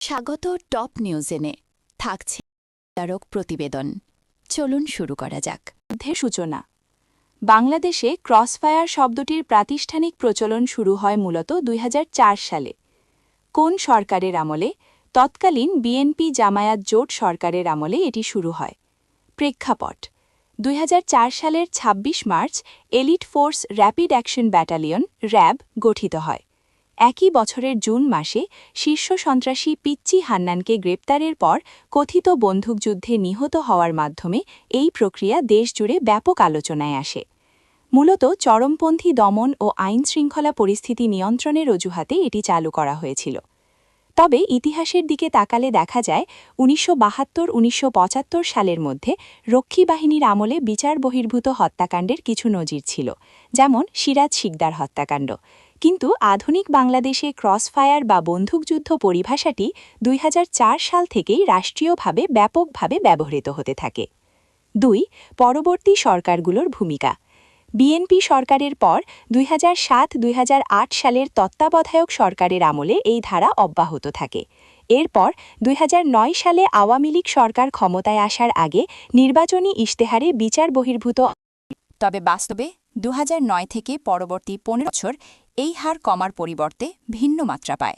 স্বাগত টপ নিউজেনে থাকছে বিস্তারক প্রতিবেদন। চলুন শুরু করা যাক। সূচনা। বাংলাদেশে ক্রসফায়ার শব্দটির প্রাতিষ্ঠানিক প্রচলন শুরু হয় মূলত ২০০৪ সালে। কোন সরকারের আমলে? তৎকালীন বিএনপি জামায়াত জোট সরকারের আমলে এটি শুরু হয়। প্রেক্ষাপট: ২০০৪ সালের ২৬ March elite force rapid action battalion RAB গঠিত হয়। একই বছরের জুন মাসে শীর্ষ সন্ত্রাসী পিচ্চি হান্নানকে গ্রেপ্তারের পর কথিত বন্দুকযুদ্ধে নিহত হওয়ার মাধ্যমে এই প্রক্রিয়া দেশজুড়ে ব্যাপক আলোচনায় আসে। মূলত চরমপন্থী দমন ও আইনশৃঙ্খলা পরিস্থিতি নিয়ন্ত্রণের অজুহাতে এটি চালু করা হয়েছিল। তবে ইতিহাসের দিকে তাকালে দেখা যায় ১৯৭২-১৯৭৫ সালের মধ্যে রক্ষী বাহিনীর আমলে বিচার বহির্ভূত হত্যাকাণ্ডের কিছু নজির ছিল, যেমন সিরাজ শিকদার হত্যাকাণ্ড। কিন্তু আধুনিক বাংলাদেশে ক্রসফায়ার বা বন্দুকযুদ্ধ পরিভাষাটি ২০০৪ সাল থেকেই রাষ্ট্রীয়ভাবে ব্যাপকভাবে ব্যবহৃত হতে থাকে। ২. পরবর্তী সরকারগুলোর ভূমিকা। বিএনপি সরকারের পর ২০০৭-২০০৮ সালের তত্ত্বাবধায়ক সরকারের আমলে এই ধারা অব্যাহত থাকে। এরপর ২০০৯ সালে আওয়ামী লীগ সরকার ক্ষমতায় আসার আগে নির্বাচনী ইশতেহারে বিচার বহির্ভূত। তবে বাস্তবে ২০০৯ থেকে পরবর্তী ১৫ বছর এই হার কমার পরিবর্তে ভিন্ন মাত্রা পায়,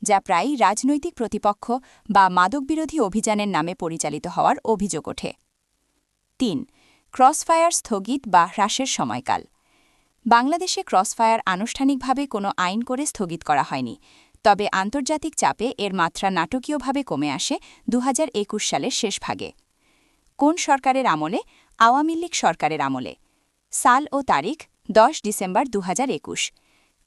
যা প্রায়ই রাজনৈতিক প্রতিপক্ষ বা মাদকবিরোধী অভিযানের নামে পরিচালিত হওয়ার অভিযোগ ওঠে। ৩. ক্রসফায়ার স্থগিত বা হ্রাসের সময়কাল। বাংলাদেশে ক্রসফায়ার আনুষ্ঠানিকভাবে কোনো আইন করে স্থগিত করা হয়নি, তবে আন্তর্জাতিক চাপে এর মাত্রা নাটকীয়ভাবে কমে আসে ২০২১ সালের শেষ ভাগে। কোন সরকারের আমলে? আওয়ামী লীগ সরকারের আমলে। সাল ও তারিখ ১০ ডিসেম্বর ২০২১।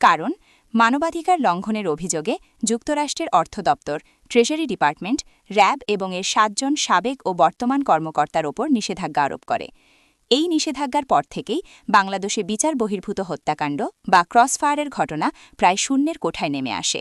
কারণ: মানবাধিকার লঙ্ঘনের অভিযোগে যুক্তরাষ্ট্রের অর্থ দপ্তর, ট্রেজারি ডিপার্টমেন্ট, র্যাব এবং এর ৭ জন সাবেক ও বর্তমান কর্মকর্তার ওপর নিষেধাজ্ঞা আরোপ করে। এই নিষেধাজ্ঞার পর থেকেই বাংলাদেশে বিচার বহির্ভূত হত্যাকাণ্ড বা ক্রসফায়ারের ঘটনা প্রায় শূন্যের কোঠায় নেমে আসে।